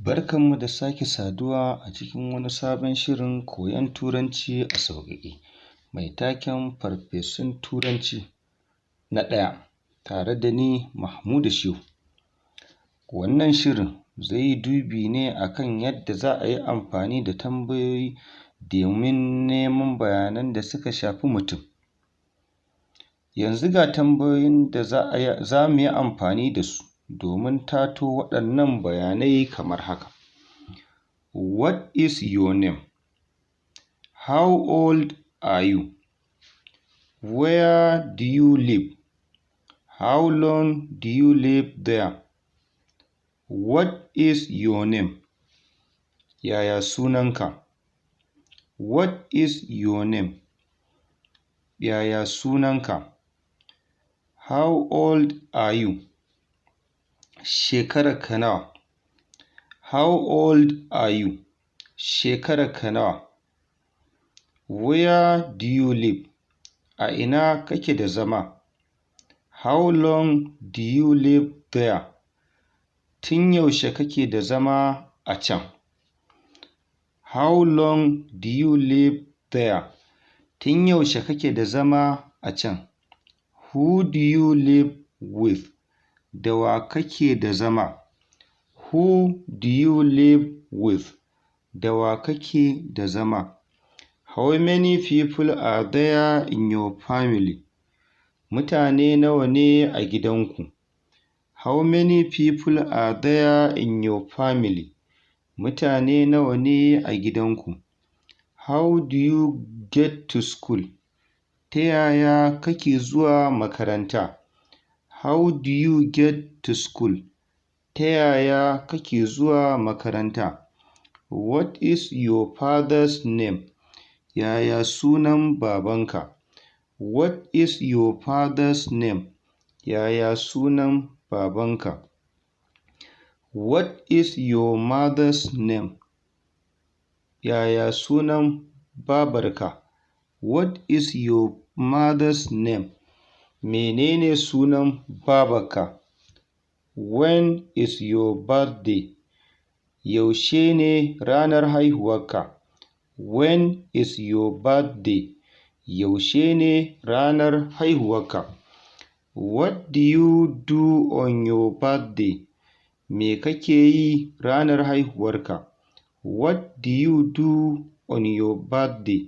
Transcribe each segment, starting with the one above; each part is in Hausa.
Barkanmu da sake saduwa a cikin wani sabon shirin koyon Turanci a sauƙaƙe, mai taken Farfesun Turanci na ɗaya, tare da ni Mahmud Shehu. Wannan shirin zai yi dubi ne akan yadda za a yi amfani da tambayoyi domin neman bayanan da suka shafi mutum. Yanzu ga tambayoyin da za mu yi amfani da su domin tato waɗannan bayanai kamar haka. What is your name? How old are you? Where do you live? How long do you live there? What is your name? Yaya sunanka? What is your name? Yaya sunanka? How old are you? Shekararka nawa? How old are you? Shekararka nawa? Where do you live? A ina kake da zama? How long do you live there? Tun yaushe kake da zama a can? How long do you live there? Tun yaushe kake da zama a can? Who do you live with? Da wa kake da zama? Who do you live with? Da wa kake da zama? How many people are there in your family? Mutane nawa ne a gidanku? How many people are there in your family? Mutane nawa ne a gidanku? How do you get to school? Ta yaya kake zuwa makaranta? How do you get to school? Ta yaya kake zuwa makaranta? What is your father's name? Yaya sunan babanka? What is your father's name? Yaya sunan babanka? What is your mother's name? Yaya sunan babarka? What is your mother's name? Menene sunan babarka? When is your birthday? Yaushe ne ranar haihuwarka? When is your birthday? Yaushe ne ranar haihuwarka? What do you do on your birthday? Me kake yi ranar haihuwarka? What do you do on your birthday?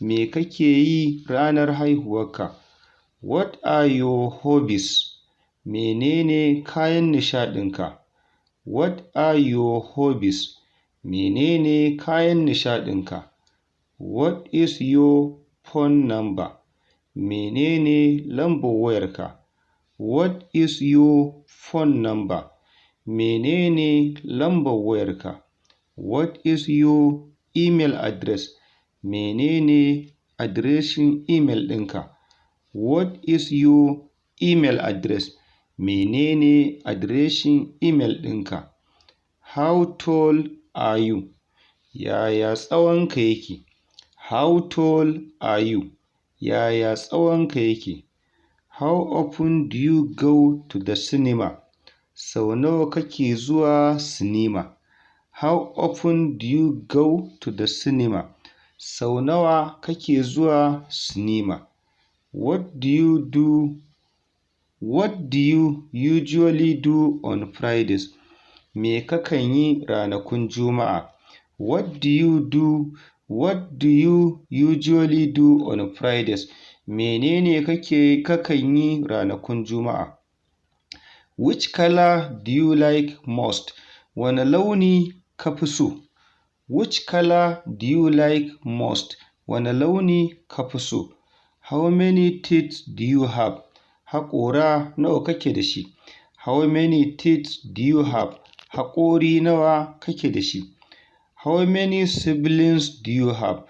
Me kake yi ranar haihuwarka? What are your hobbies? Menene kayan nishaɗinka? What are your hobbies? Menene kayan nishaɗinka? What is your phone number? Menene lambar wayarka? What is your phone number? Menene lambar wayarka? What is your email address? Menene adireshin email ɗinka? What is your email address? Menene adireshin email ɗinka? How tall are you? Yaya tsawonka yake? How tall are you? Yaya tsawonka yake? How often do you go to the cinema? Sau nawa kake zuwa sinima? How often do you go to the cinema? Sau nawa kake zuwa sinima? What do you usually do on Fridays? Me kakan yi ranakun Juma'a? What do you usually do on Fridays? Menene kakan yi ranakun Juma'a? Which color do you like most? Wane launi ka fi so? Which color do you like most? Wane launi ka fi so? How many teeth do you have? Haƙora nawa kake da shi? How many teeth do you have? Haƙori nawa kake da shi? How many siblings do you have?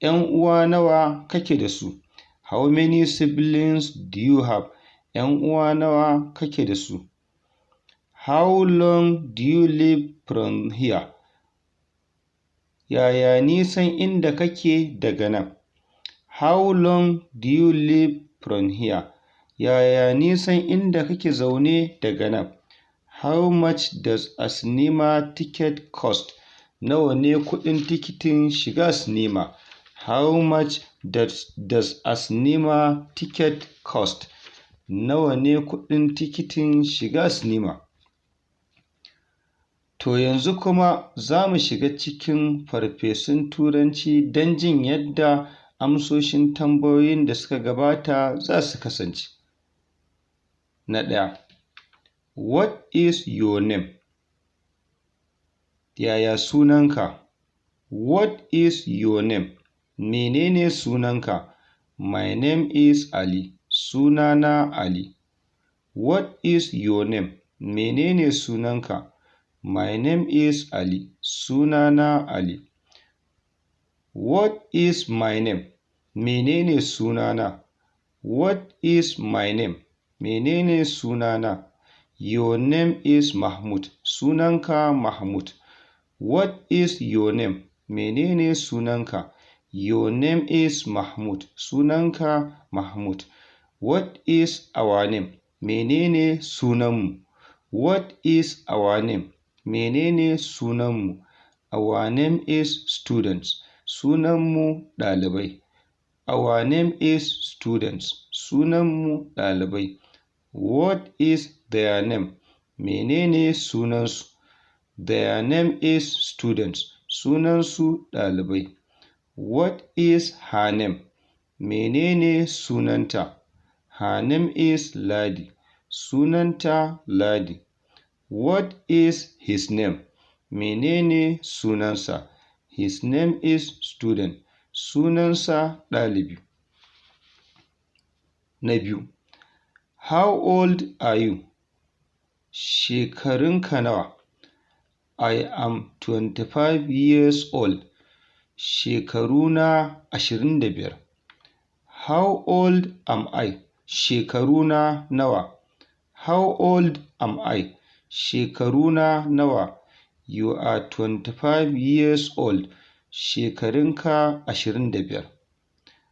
‘Yan uwa nawa kake da su? How many siblings do you have? ‘Yan uwa nawa kake da su? How long do you live from here? Yaya nisan inda kake daga nan? How long do you live from here? Yaya nisan inda kake zaune daga nan? How much does a cinema ticket cost? Nawa ne kuɗin tikitin shiga sinima? How much does a cinema ticket cost? Nawa ne kuɗin tikitin shiga sinima? To yanzu kuma za mu shiga cikin farfesun Turanci don jin yadda amsoshin tambayoyin da suka gabata za su kasance. Na ɗaya, what is your name? Yaya sunanka? What is your name? Menene sunanka? My name is Ali. Sunana Ali. What is your name? Menene sunanka? My name is Ali. Sunana Ali. What is my name? Menene sunana? What is my name? Menene sunana? Your name is Mahmud. Sunanka Mahmud. What is your name? Menene sunanka? Your name is Mahmud. Sunanka Mahmud. What is our name? Menene sunanmu? What is our name? Menene sunanmu? Our name is students. Sunanmu ɗalibai. Our name is students. Sunanmu ɗalibai. What is their name? Menene sunansu? Their name is students. Sunansu ɗalibai. What is her name? Menene sunanta? Her name is Ladi. Sunanta Ladi. What is his name? Menene sunansa? His name is student. Sunansa ɗalibi. Na biyu. How old are you? Shekarunka nawa? I am 25 years old. Shekaruna 25. How old am I? Shekaruna nawa? How old am I? Shekaruna nawa? You are 25 years old. Shekarunka 25.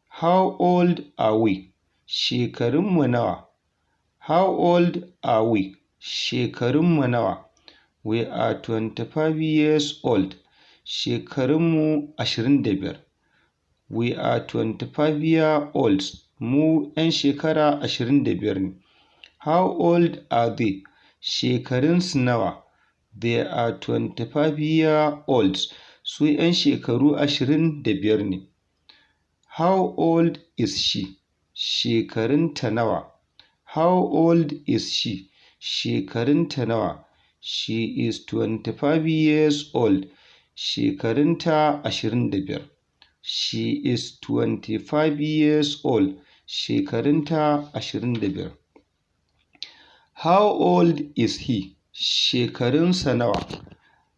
How old are we? Shekarunmu nawa? How old are we? Shekarunmu nawa? We are 25 years old. Shekarunmu 25. We are 25-year-olds. Mu 'yan shekara 25 ne. How old are they? Shekarunsu nawa? They are 25-year-olds. Su 'yan shekaru 25 ne. How old is she? Shekarunta nawa? How old is she? Shekarunta nawa? She is 25 years old. Shekarunta 25. She is 25 years old. Shekarunta 25. How old is he? Shekarunsa nawa?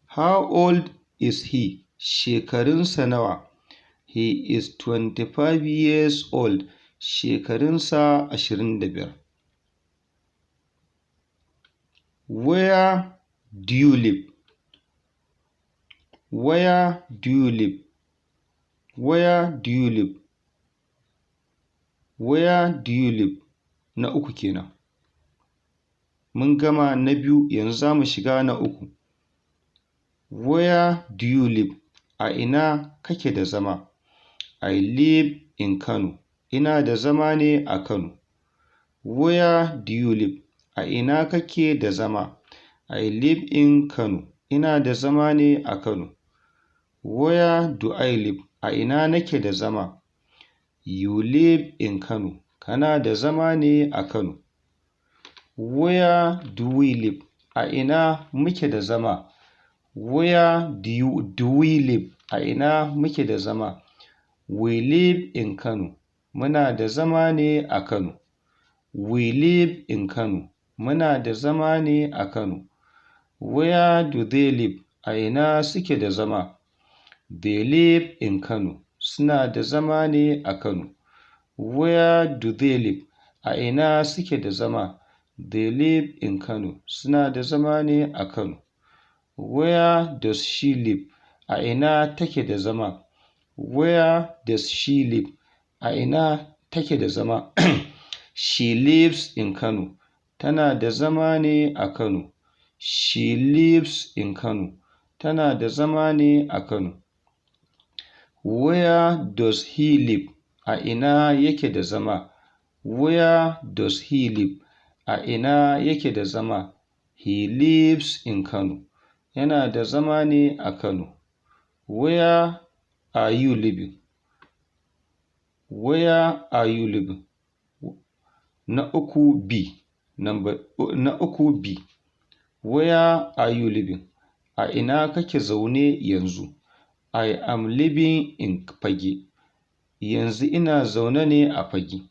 How old is he? Shekarunsa nawa? He is 25 years old. Shekarunsa 25. Where do you live? Where do you live? Where do you live? Where do you live? Na uku kenan. Mun gama na biyu, yanzu za mu shiga na uku. Where do you live? A ina kake da zama? I live in Kano. Ina da zama ne a Kano. Where do you live? A ina kake da zama? I live in Kano. Ina da zama ne a Kano. Where do I live? A ina nake da zama? You live in Kano. Kana da zama ne a Kano. Where do we live? A ina muke da zama? Where do we live? A ina muke da zama? We live in Kano. Muna da zama ne a Kano. We live in Kano. Muna da zama ne a Kano. Where do they live? A ina suke da zama? They live in Kano. Suna da zama ne a Kano. Where do they live? A ina suke da zama? They live in Kano. Suna da zama ne a Kano. Where does she live? A ina take da zama? Where does she live? A ina take da zama? She lives in Kano. Tana da zama ne a Kano. She lives in Kano. Tana da zama ne a Kano. Where does he live? A ina yake da zama? Where does he live? A ina yake da zama? He lives in Kano. Yana da zama ne a Kano. Where are you living? Where are you living? Na uku B. Na uku B. Where are you living? A ina kake zaune yanzu? I am living in Fage. Yanzu ina zaune ne a Fage.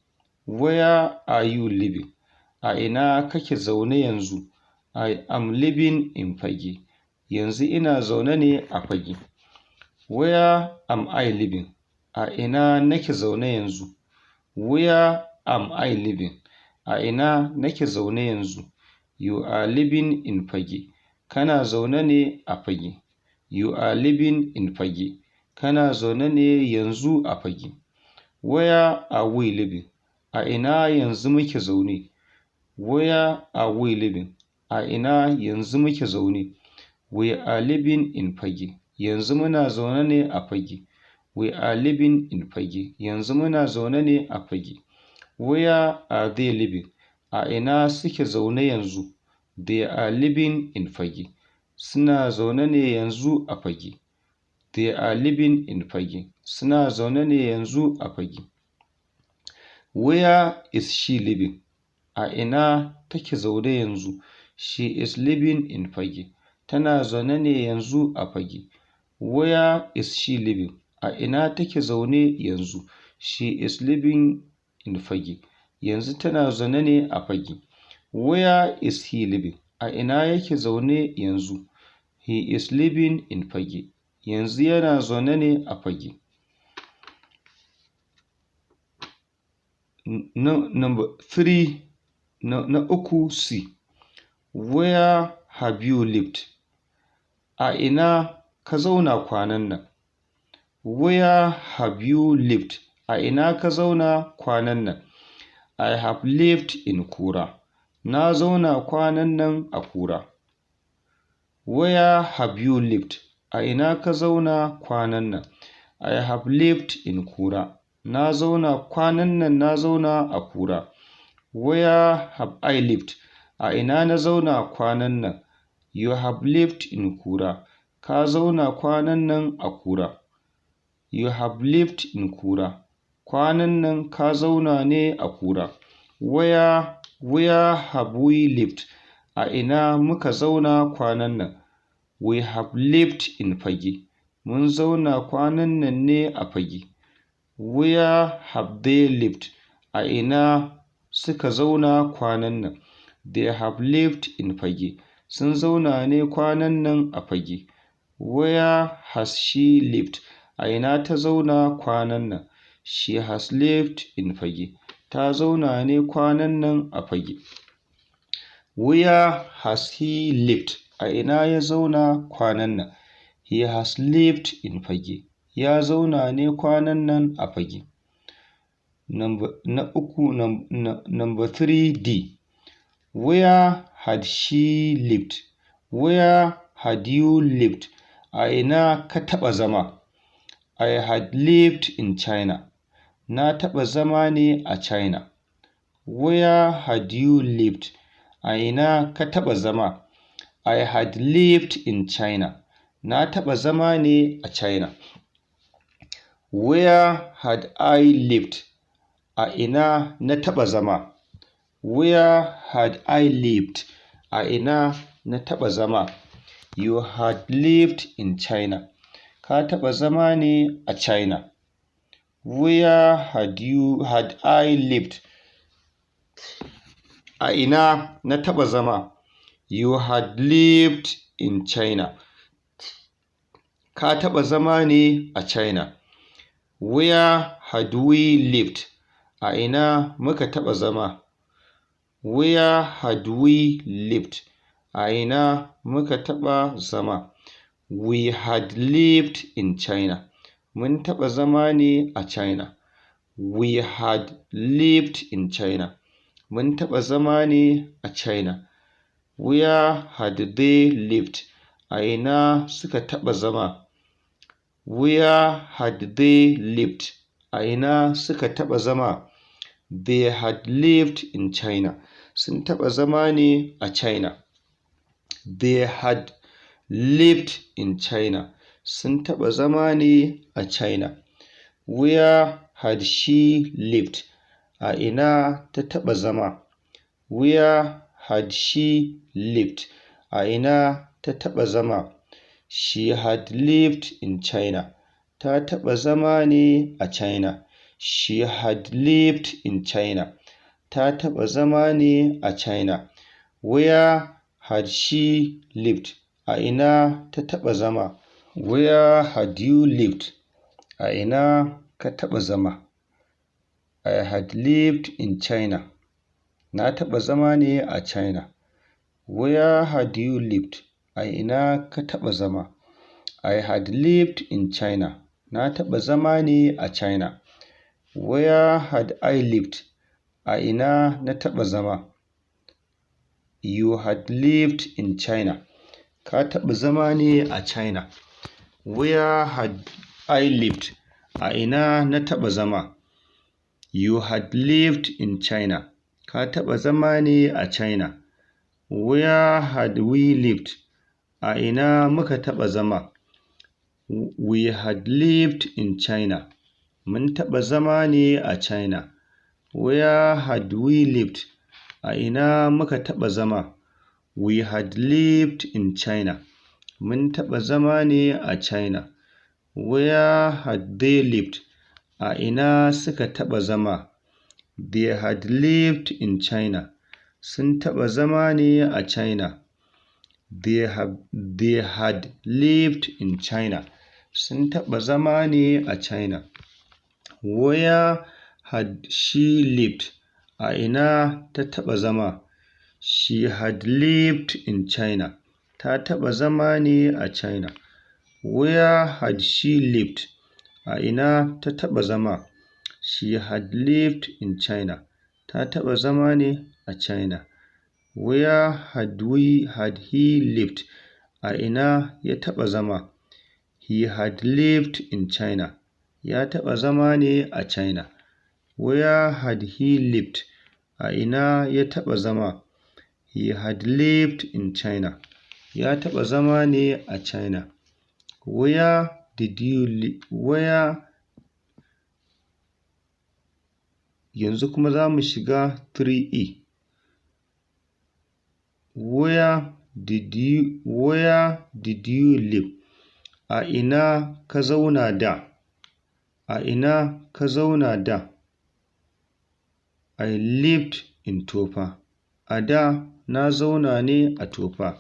Where are you living? A ina kake zaune yanzu? I am living in Fage. Yanzu ina zaune ne a Fage. Where am I living? A ina nake zaune yanzu? Where am I living? A ina nake zaune yanzu? You are living in Fage. Kana zaune ne a Fage. You are living in Fage. Kana zaune ne yanzu a Fage. Where are we living? A ina yanzu muke zaune? Where are we living? A ina yanzu muke zaune? We are living in Fage. Yanzu muna zaune ne a Fage. We are living in Fage. Yanzu muna zaune ne a Fage. Where are they living? A ina suke zaune yanzu? They are living in Fage. Suna zaune ne yanzu a Fage. They are living in Fage. Suna zaune ne yanzu a Fage. Where is she living? A ina take zaune yanzu? She is living in Fage. Tana zaune ne yanzu a Fage. Where is she living? A ina take zaune yanzu? She is living in Fage. Yanzu tana zaune ne a Fage. Where is he living? A ina yake zaune yanzu? He is living in Fage. Yanzu yana zaune ne a Fage. Number 3. Na uku C. Where have you lived? A ina ka zauna kwanan nan? Where have you lived? A ina ka zauna kwanan nan? I have lived in Kura. Na zauna kwanan nan a Kura. Where have you lived? A ina ka zauna kwanan nan? I have lived in Kura. Na zauna kwanan nan na zauna a Kura. Where have I lived? A ina na zauna kwanan nan? You have lived in Kura. Ka zauna kwanan nan a Kura. You have lived in Kura. Kwanan nan ka zauna ne a Kura. Where have we lived? A ina muka zauna kwanan nan? We have lived in Fage. Mun zauna kwanan nan ne a Fage. Where have they lived? A ina suka zauna kwanan nan? They have lived in Fage. Sun zauna ne kwanan nan a Fage. Where has she lived? A ina ta zauna kwanan nan? She has lived in Fage. Ta zauna ne kwanan nan a Fage. Where has he lived? A ina ya zauna kwanan nan? He has lived in Fage. Ya zauna ne kwanan nan a Fage. Number 3D. Where had she lived? Where had you lived? A ina ka taɓa zama? I had lived in China. Na taɓa zama ne a China. Where had you lived? A ina ka taɓa zama? I had lived in China. Na taɓa zama ne a China. Where had I lived? A ina na taɓa zama? Where had I lived? A ina na taɓa zama? You had lived in China. Ka taɓa zama ne a China. Where had I lived? A ina na taɓa zama? You had lived in China. Ka taɓa zama ne a China. Where had we lived? A ina muka taɓa zama? Where had we lived? A ina muka taɓa zama? We had lived in China. Mun taɓa zama ne a China. We had lived in China. Mun taɓa zama ne a China. Where had they lived? A ina suka taɓa zama? Where had they lived? A ina suka taɓa zama? They had lived in China. Sun taɓa zama ne a China. They had lived in China. Sun taɓa zama ne a China. Where had she lived? A ina ta taɓa zama? Where had she lived? A ina ta taɓa zama? She had lived in China. Ta taɓa zama ne a China. She had lived in China. Ta taɓa zama ne a China. Where had she lived? A ina ta taɓa zama? Where had you lived? A ina ka taɓa zama? I had lived in China. Na taɓa zama ne a China. Where had you lived? A ina ka taɓa zama? I had lived in China. Na taɓa zama ne a China. Where had I lived? A ina na taɓa zama? You had lived in China. Ka taɓa zama ne a China. Where had I lived? A ina na taɓa zama? You had lived in China. Ka taɓa zama ne a China. Where had we lived? A ina muka taɓa zama? We had lived in China. Mun taɓa zama ne a China. Where had we lived? A ina muka taɓa zama? We had lived in China. Mun taɓa zama ne a China. Where had they lived? A ina suka taɓa zama? They had lived in China. Sun taɓa zama ne a China. They had lived in China. Sun taɓa zama ne a China. Where had she lived? A ina ta taɓa zama? She had lived in China. Ta taɓa zama ne a China. Where had she lived? A ina ta taɓa zama? She had lived in China. Ta taɓa zama ne a China. Where had he lived? A ina ya taɓa zama? He had lived in China. Ya taɓa zama ne a China. Where had he lived? A ina ya taɓa zama? He had lived in China. Ya taɓa zama ne a China. Where did you live? Yanzu kuma za mu shiga 3E. Where did you live? A ina ka zauna da? A ina ka zauna da? I lived in Tofa. A da na zauna ne a Tofa.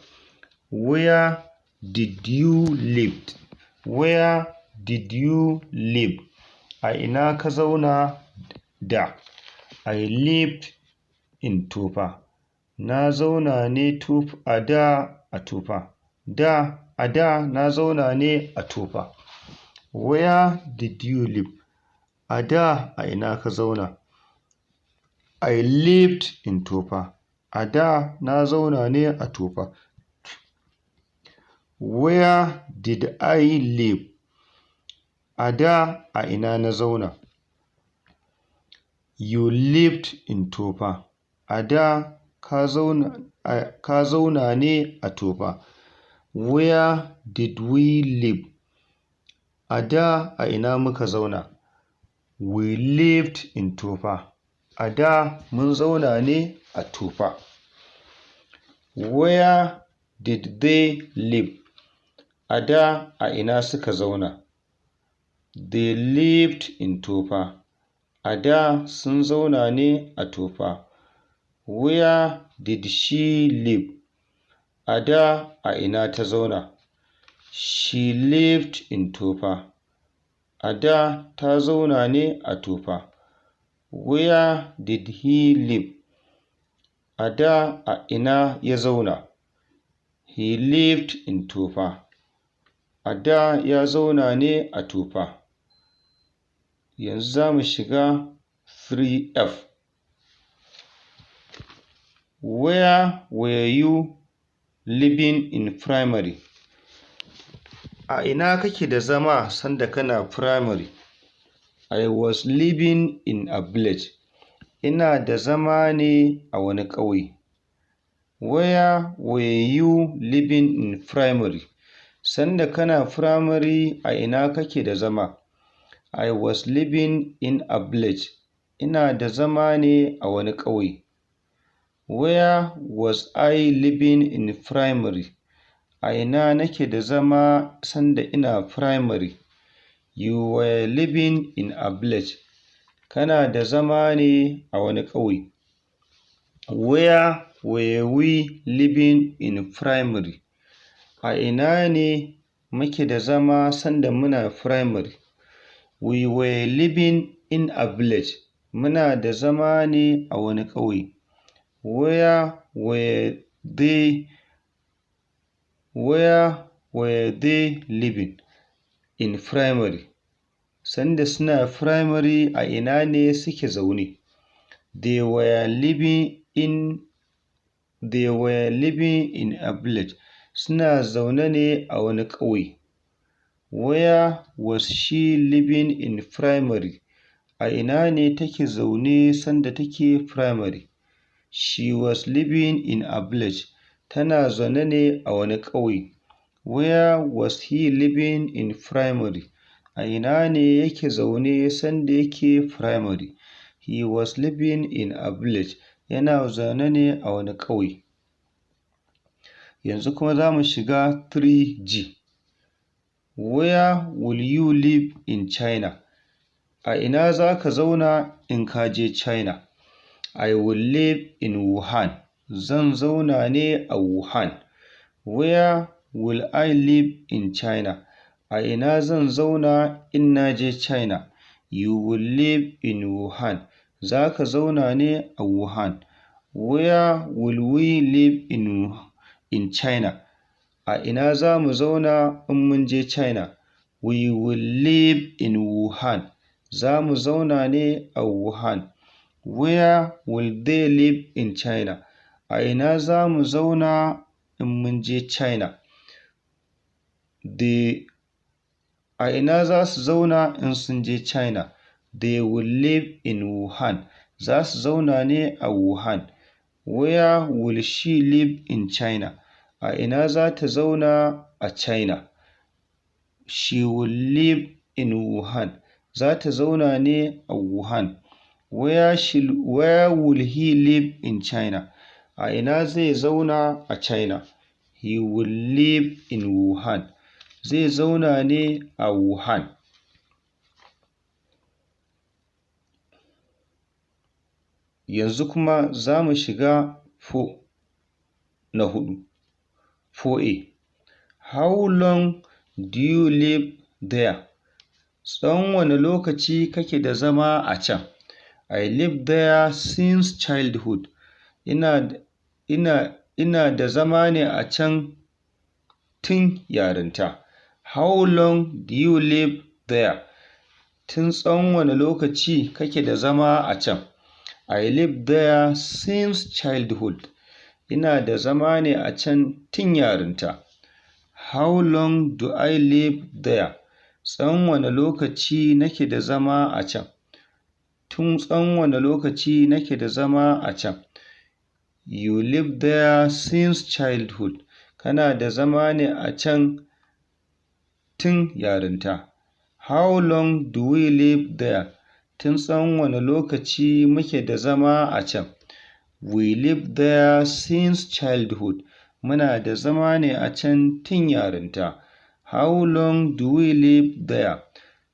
Where did you live? Where did you live? A ina ka zauna da? I lived in Tofa. Na zauna ne a da a Tofa. A da na zauna ne a Tofa. Where did you live? A da a ina ka zauna? I lived in Tofa. A da na zauna ne a Tofa. Where did I live? A da a ina na zauna? You lived in Tofa. A da ka zauna ne a Tofa. Where did we live? A da a ina muka zauna? We lived in Tofa. A da mun zauna ne a Tofa. Where did they live? A da a ina suka zauna? They lived in Tofa. A da sun zauna ne a Tofa. Where did she live? A da a ina ta zauna? She lived in Tofa. A da ta zauna ne a Tofa. Where did he live? A da a ina ya zauna? He lived in Tofa. A da ya zauna ne a Tofa. Yanzu za mu shiga 3F. Where were you living in primary? A ina kake da zama sanda kana primary? I was living in a village. Ina da zama ne a wani ƙauye. Where were you living in primary? Sanda kana primary a ina kake da zama? I was living in a village. Ina da zama ne a wani ƙauye. Where was I living in primary? A ina nake da zama sanda ina primary? You were living in a village. Kana da zama ne a wani ƙauye. Where were we living in primary? A ina ne muke da zama sanda muna primary? We were living in a village. Muna da zama ne a wani ƙauye. Where were they living? In primary. Sanda suna primary a ina ne suke zaune? They were living in a village. Suna zaune ne a wani ƙauye. Where was she living in primary? A ina ne take zaune sanda take primary? She was living in a village. Tana zaune ne a wani ƙauye. Where was he living in primary? A ina ne yake zaune sanda yake primary? He was living in a village. Yana zaune ne a wani ƙauye. Yanzu kuma za mu shiga 3G. Where will you live in China? A ina za ka zauna in ka je China? I will live in Wuhan. Zan zauna ne a Wuhan. Where will I live in China? A ina zan zauna in na je China? You will live in Wuhan. Za ka zauna ne a Wuhan. Where will we live in China? A ina za mu zauna in mun je China? We will live in Wuhan. Za mu zauna ne a Wuhan. Where will they live in China? A ina za mu zauna in mun je China? A ina za su zauna in sun je China? They will live in Wuhan. Za su zauna ne a Wuhan. Where will she live in China? A ina za ta zauna a China? She will live in Wuhan. Za ta zauna ne a Wuhan. Where will he live in China? A ina zai zauna a China? He will live in Wuhan. Zai zauna ne a Wuhan. Yanzu kuma za mu shiga na 4. 4A. How long do you live there? Tsawon wane lokaci kake da zama a can? I live there since childhood. Ina da zama ne a can tun yarinta. How long do you live there? Tun tsawon wane lokaci kake da zama a can? I live there since childhood. Ina da zama ne a can tun yarinta. How long do I live there? Tsawon wane lokaci nake da zama a can? Tun tsawon wane lokaci nake da zama a can? You live there since childhood. Kana da zama ne a can tun yarinta. How long do we live there? Tun tsawon wane lokaci muke da zama a can? We live there since childhood. Muna da zama ne a can tun yarinta. How long do we live there?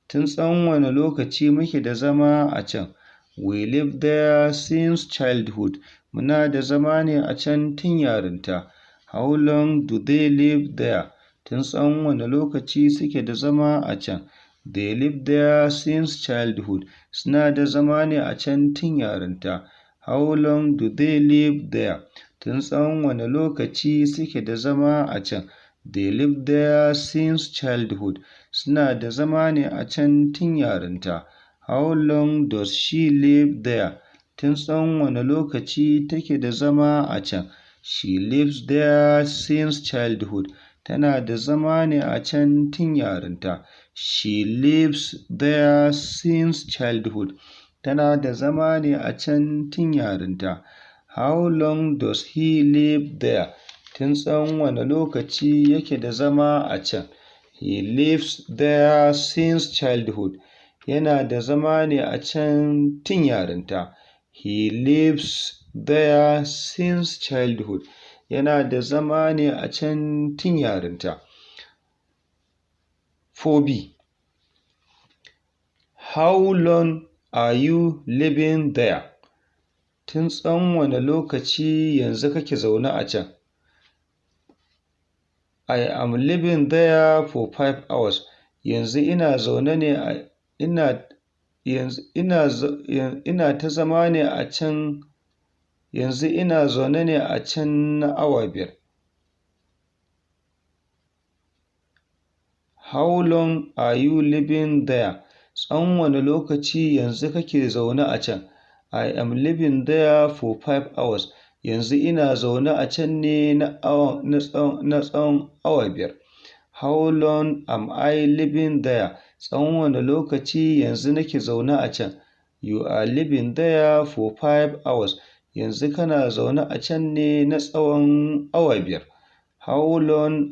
Tun tsawon wane lokaci muke da zama a can? We live there since childhood. Muna da zama ne a can tun yarinta. How long do they live there? Tun tsawon wane lokaci suke da zama a can? They live there since childhood. Suna da zama ne a can tun yarinta. How long do they live there? Tun tsawon wane lokaci suke da zama a can? They live there since childhood. Suna da zama ne a can tun yarinta. How long does she live there? Tun tsawon wane lokaci take da zama a can? She lives there since childhood. Tana da zama ne a can tun yarinta. She lives there since childhood. Tana da zama ne a can tun yarinta. How long does he live there? Tun tsawon wane lokaci yake da zama a can? He lives there since childhood. Yana da zama ne a can tun yarinta. He lives there since childhood. Yana da zama ne a can tun yarinta. 4b. How long are you living there? Tun tsawon wane lokaci yanzu kake zaune a can? I am living there for 5 hours. Yanzu ina zaune ne a ina ta zama ne a can yanzu ina zaune ne a can na awa 5. How long are you living there? Tsawon wane lokaci yanzu kake zaune a can? I am living there for 5 hours. Yanzu ina zaune a can ne na tsawon awa 5. How long am I living there? Tsawon wane lokaci yanzu nake zaune a can? You are living there for 5 hours. Yanzu kana zaune a can ne na tsawon awa 5. How long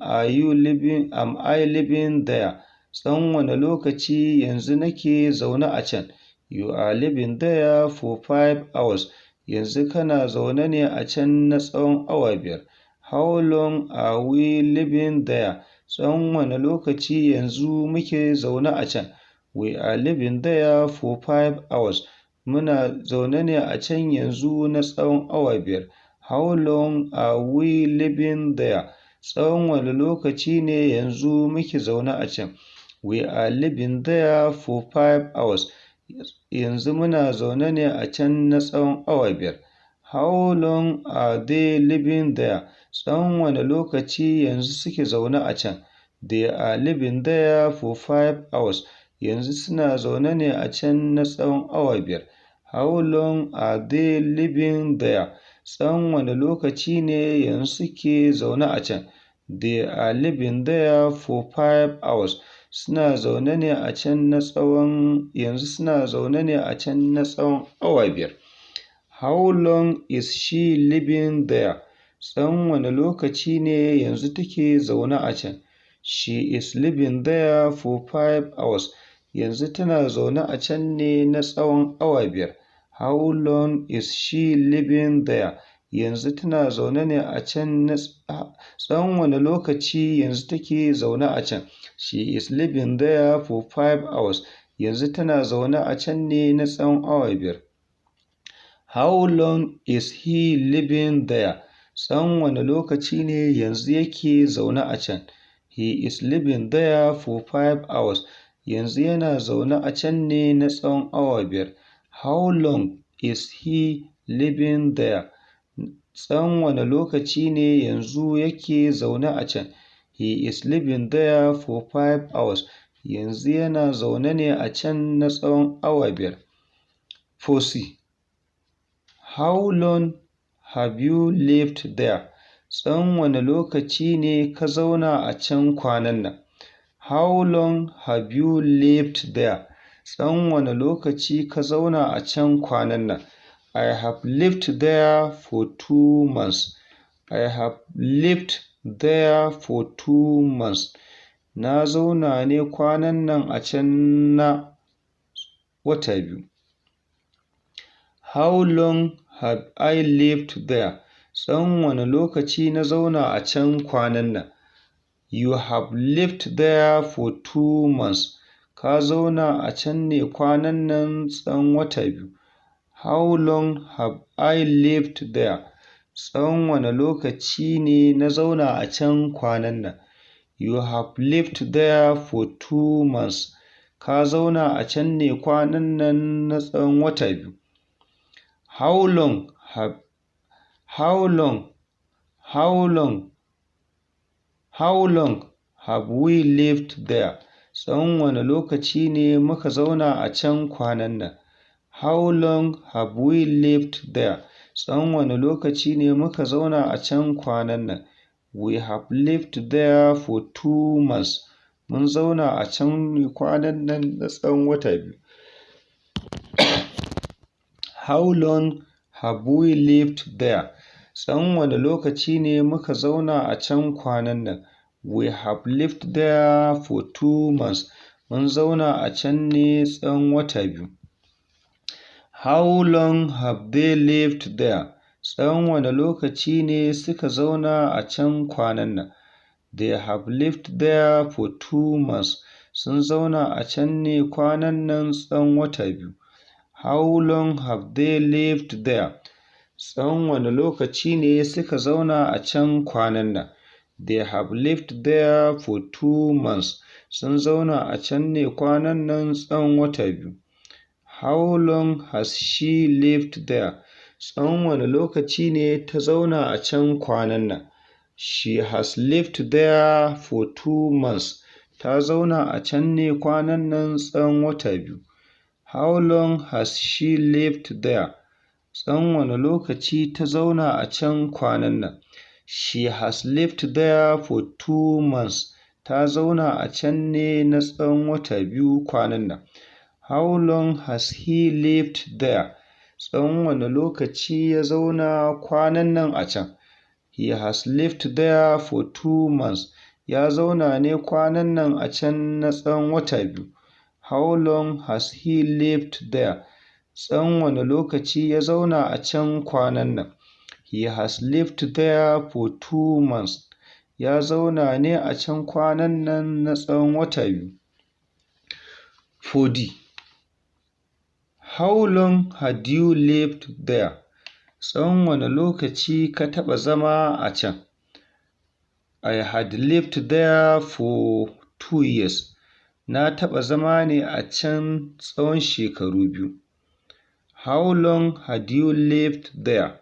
am I living there? Tsawon wane lokaci yanzu nake zaune a can? You are living there for 5 hours. Yanzu kana zaune ne a can na tsawon awa 5. How long are we living there? Tsawon wane lokaci yanzu muke zaune a can? We are living there for 5 hours. Muna zaune ne a can yanzu na tsawon awa 5. How long are we living there? Tsawon wane lokaci ne yanzu muke zaune a can? We are living there for 5 hours. Yanzu muna zaune ne a can na tsawon awa 5. How long are they living there? Tsawon wane lokaci yanzu suke zaune a can? They are living there for 5 hours. Yanzu suna zaune ne a can na tsawon awa 5. How long are they living there? Tsawon wane lokaci ne yanzu suke zaune a can? They are living there for 5 hours. Suna zaune ne a can na tsawon yanzu suna zaune ne a can na tsawon awa 5. How long is she living there? Tsawon wane lokaci ne yanzu take zaune a can? She is living there for 5 hours. Yanzu tana zaune a can ne na tsawon awa 5. How long is she living there? Yanzu tana zaune ne a can na tsawon wane lokaci yanzu take zaune a can? She is living there for 5 hours. Yanzu tana zaune a can ne na tsawon awa 5. How long is he living there? Tsawon wane lokaci ne yanzu yake zaune a can? He is living there for 5 hours. Yanzu yana zaune a can ne na tsawon awa 5. How long is he living there? Tsawon wane lokaci ne yanzu yake zaune a can? He is living there for 5 hours. Yanzu yana zaune ne a can na tsawon awa 5. 4c. How long have you lived there? Tsawon wane lokaci ne ka zauna a can kwanan nan? How long have you lived there? Tsawon wane lokaci ka zauna a can kwanan nan? I have lived there for 2 months. I have lived there for 2 months. Na zauna ne kwanan nan a can na wata 2. How long have I lived there? Tsawon wane lokaci na zauna a can kwanan nan? You have lived there for 2 months. Ka zauna a can ne kwanan nan tsawon wata 2. How long have I lived there? Tsawon wane lokaci ne na zauna a can kwanan nan? You have lived there for 2 months. Ka zauna a can ne kwanan nan na tsawon wata 2. How long have we lived there? Tsawon wane lokaci ne muka zauna a can kwanan nan? How long have we lived there? Tsawon wane lokaci ne muka zauna a can kwanan nan? We have lived there for 2 months. Mun zauna a can ne kwanan nan na tsawon wata 2. How long have we lived there? Tsawon wane lokaci ne muka zauna a can kwanan nan? We have lived there for 2 months. Mun zauna a can ne tsawon wata 2. How long have they lived there? Tsawon wane lokaci ne suka zauna a can kwanan nan? They have lived there for 2 months. Sun zauna a can ne kwanan nan tsawon wata 2. How long have they lived there? Tsawon wane lokaci ne suka zauna a can kwanan nan? They have lived there for 2 months. Sun zauna a can ne kwanan nan tsawon wata 2. How long has she lived there? Tsawon wane lokaci ne ta zauna a can kwanan nan? She has lived there for 2 months. Ta zauna a can ne kwanan nan tsawon wata 2. How long has she lived there? Tsawon wane lokaci ta zauna a can kwanan nan? She has lived there for 2 months. Ta zauna a can ne na tsawon wata 2 kwanan nan. How long has he lived there? Tsawon wane lokaci ya zauna kwanan nan a can? He has lived there for 2 months. Ya zauna ne kwanan nan a can na tsawon wata 2. How long has he lived there? Tsawon wane lokaci ya zauna a can kwanan nan? He has lived there for 2 months. Ya zauna ne a can kwanan nan na tsawon wata 2. 4D. How long had you lived there? Tsawon wane lokaci ka taɓa zama a can? I had lived there for 2 years. Na taɓa zama ne a can tsawon shekaru 2. How long had you lived there?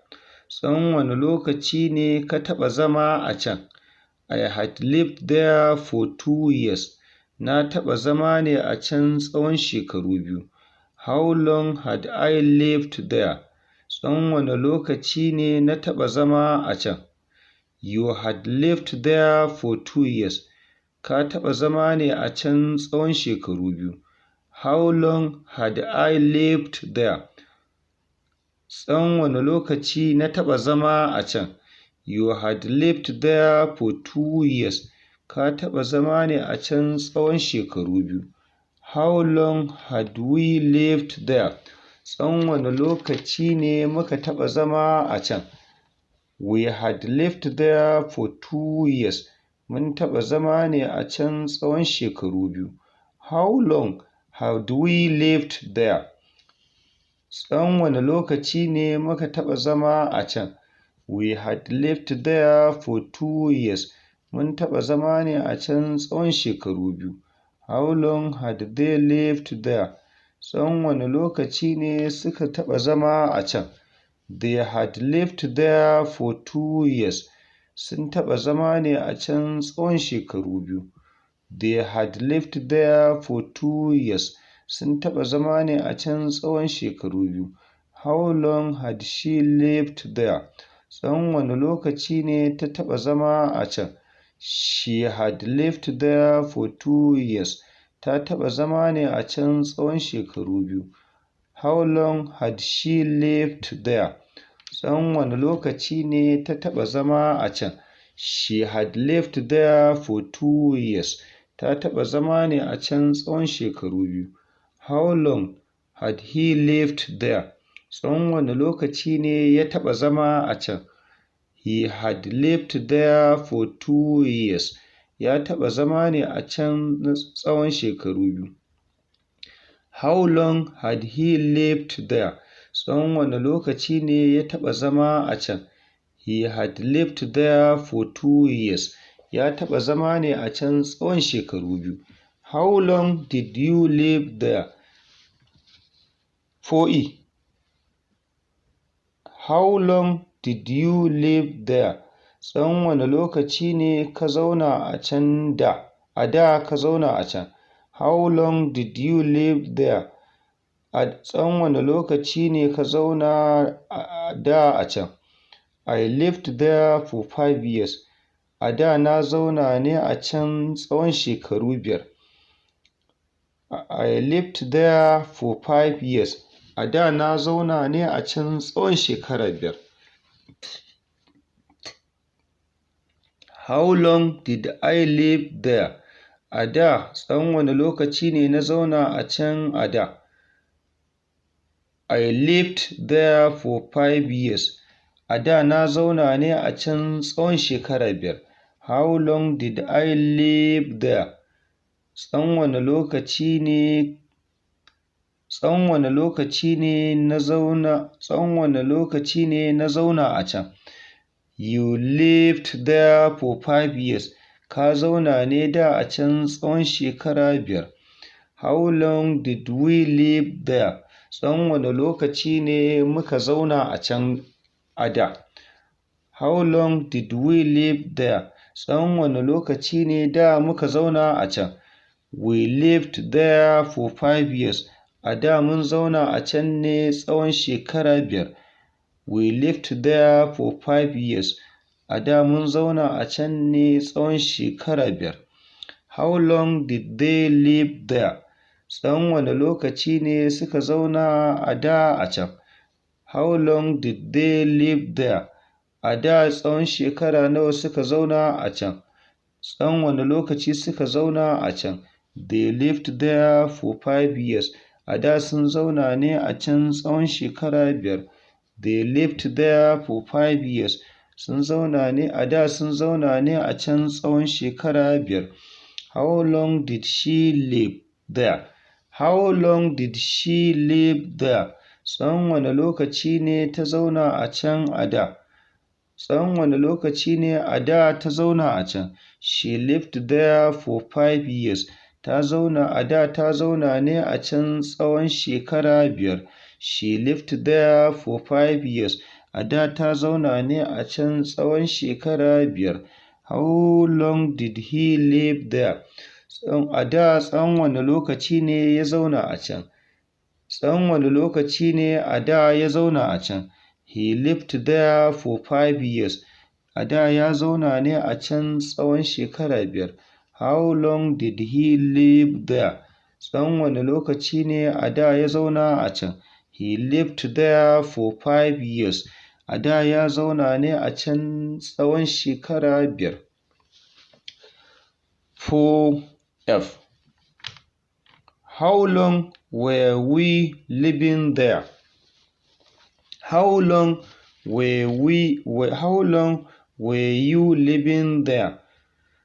Tsawon wane lokaci ne ka taɓa zama a can? I had lived there for 2 years. Na taɓa zama ne a can tsawon shekaru 2. How long had I lived there? Tsawon wane lokaci ne na taɓa zama a can? You had lived there for 2 years. Ka taɓa zama ne a can tsawon shekaru 2. How long had I lived there? Tsawon wane lokaci na taɓa zama a can? You had lived there for 2 years. Ka taɓa zama ne a can tsawon shekaru 2. How long had we lived there? Tsawon wane lokaci ne muka taɓa zama a can? We had lived there for 2 years. Mun taɓa zama ne a can tsawon shekaru 2. How long had we lived there? Tsawon wane lokaci ne muka taɓa zama a can? We had lived there for 2 years. Mun taɓa zama ne a can tsawon shekaru 2. How long had they lived there? Tsawon wane lokaci ne suka taɓa zama a can? They had lived there for 2 years. Sun taɓa zama ne a can tsawon shekaru 2. They had lived there for 2 years. Sun taɓa zama ne a can tsawon shekaru 2. How long had she lived there? Tsawon wane lokaci ne ta taɓa zama a can? She had lived there for 2 years. Ta taɓa zama ne a can tsawon shekaru 2. How long had she lived there? Tsawon wane lokaci ne ta taɓa zama a can? She had lived there for 2 years. Ta taɓa zama ne a can tsawon shekaru 2. How long had he lived there? Tsawon wane lokaci ne ya taɓa zama a can? He had lived there for 2 years. Ya taɓa zama ne a can na tsawon shekaru 2. How long had he lived there? Tsawon wane lokaci ne ya taɓa zama a can? He had lived there for 2 years. Ya taɓa zama ne a can tsawon shekaru 2. How long did you live there? 4E. How long did you live there? Tsawon wane lokaci ne ka zauna a can da? A da ka zauna a can. How long did you live there? A tsawon wane lokaci ne ka zauna da a can? I lived there for 5 years. A da na zauna ne a can tsawon shekaru 5. I lived there for 5 years. A da na zauna ne a can tsawon shekara 5. How long did I live there? A da tsawon wane lokaci ne na zauna a can a da? I lived there for 5 years. A da na zauna ne a can tsawon shekara 5. How long did I live there? Tsawon wane lokaci ne na zauna a can? You lived there for 5 years. Ka zauna ne da a can tsawon shekara 5. How long did we live there? Tsawon wane lokaci ne muka zauna a can a da? How long did we live there? Tsawon wane lokaci ne da muka zauna a can? We lived there for 5 years. A da mun zauna a can ne tsawon shekara 5. We lived there for 5 years. A da mun zauna a can ne tsawon shekara 5. How long did they live there? Tsawon wane lokaci ne suka zauna a da a can? How long did they live there? A da tsawon shekara nawa suka zauna a can? Tsawon wane lokaci suka zauna a can? They lived there for 5 years. A da sun zauna ne a can tsawon shekara 5. They lived there for 5 years. A da sun zauna ne a can tsawon shekara 5. How long did she live there? How long did she live there? Tsawon wane lokaci ne ta zauna a can a da? Tsawon wane lokaci ne a da ta zauna a can? She lived there for 5 years. A da ta zauna ne a can tsawon shekara 5. She lived there for 5 years. A da ta zauna ne a can tsawon shekara 5. How long did he live there? A da tsawon wane lokaci ne ya zauna a can? Tsawon wane lokaci ne a da ya zauna a can? He lived there for 5 years. A da ya zauna ne a can tsawon shekara 5. How long did he live there? Tsawon wane lokaci ne a da ya zauna a can? He lived there for 5 years. A da ya zauna ne a can tsawon shekara 5. 4F. How long were we living there? How long were you living there?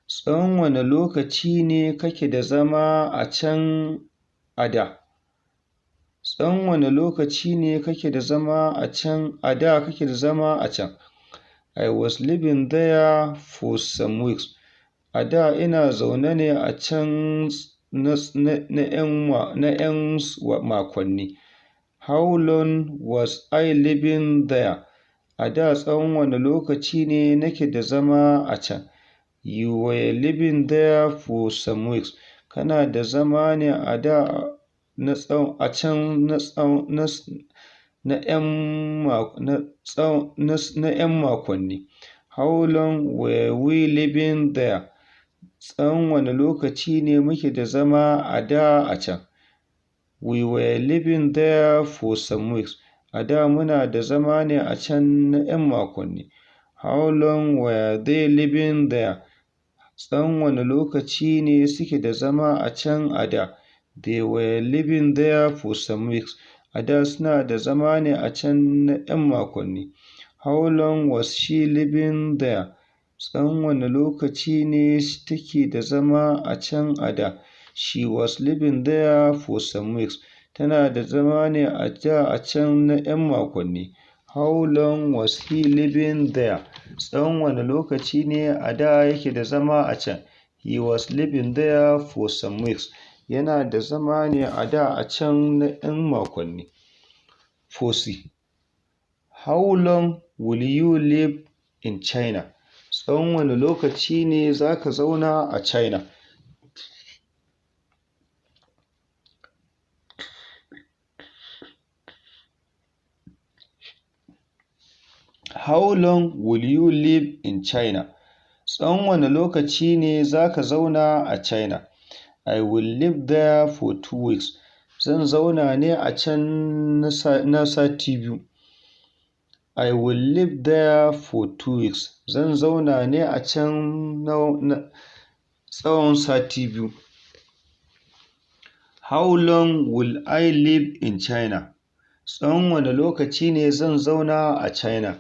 Tsawon wane lokaci ne kake da zama a can a da? Tsawon wane lokaci ne kake da zama a can a da kake da zama a can? I was living there for some weeks. A da ina zaune ne a can na 'yan makonni. How long was I living there? A da tsawon wane lokaci ne nake da zama a can? You were living there for some weeks. Kana da zama ne a da a can na 'yan makonni. How long were we living there? Tsawon wane lokaci ne muke da zama a da a can? We were living there for some weeks. A da muna da zama ne a can na 'yan makonni. How long were they living there? Tsawon wane lokaci ne suke da zama a can a da? They were living there for some weeks. A da suna da zama ne a can na 'yan makonni. How long was she living there? Tsawon wane lokaci ne take da zama a can a da? She was living there for some weeks. Tana da zama ne a da a can na 'yan makonni. How long was he living there? Tsawon wane lokaci ne a da yake da zama a can? He was living there for some weeks. Yana da zama ne a da a can na 'yan makonni. 4C. How long will you live in China? Tsawon wane lokaci ne za ka zauna a China? How long will you live in China? Tsawon wane lokaci ne za ka zauna a China? I will live there for 2 weeks. Zan zauna ne a can na sati biyu. I will live there for 2 weeks. Zan zauna ne a can na tsawon sati biyu. How long will I live in China? Tsawon wane lokaci ne zan zauna a China?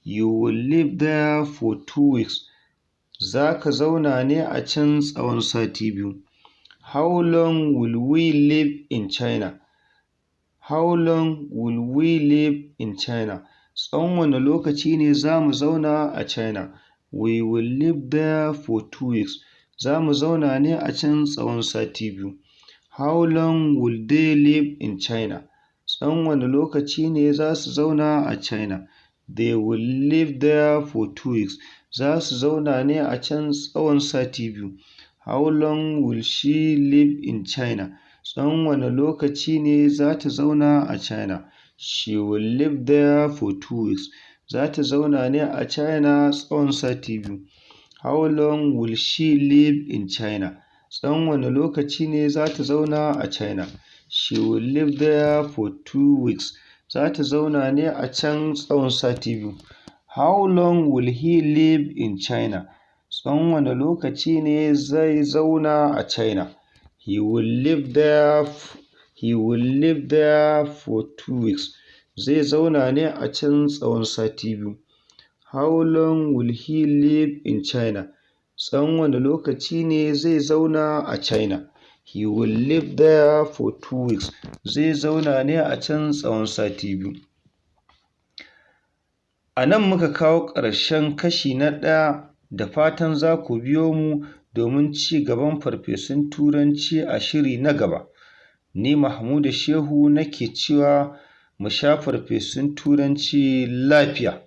You will live there for 2 weeks. Za ka zauna ne a can tsawon sati biyu. How long will we live in China? How long will we live in China? Tsawon wane lokaci ne za mu zauna a China? We will live there for 2 weeks. Za mu zauna ne a can tsawon sati biyu. How long will they live in China? Tsawon wane lokaci ne za su zauna a China? They will live there for 2 weeks. Za su zauna ne a can tsawon sati biyu. How long will she live in China? Tsawon wane lokaci ne za ta zauna a China? She will live there for 2 weeks. Za ta zauna ne a China tsawon sati biyu. How long will she live in China? Tsawon wane lokaci ne za ta zauna a China? She will live there for 2 weeks. Za ta zauna ne a can tsawon sati biyu. How long will he live in China? Tsawon wane lokaci ne zai zauna a China? He will live there for 2 weeks. Zai zauna ne a can tsawon sati biyu. How long will he live in China? Tsawon wane lokaci ne zai zauna a China? He will live there for 2 weeks. Zai zauna ne a can tsawon sati biyu. A nan muka kawo ƙarshen kashi na 1, da fatan za ku biyo mu domin ci gaban Farfesun Turanci a shiri na gaba. Ni Mahmudu Shehu nake cewa mu sha Farfesun Turanci lafiya.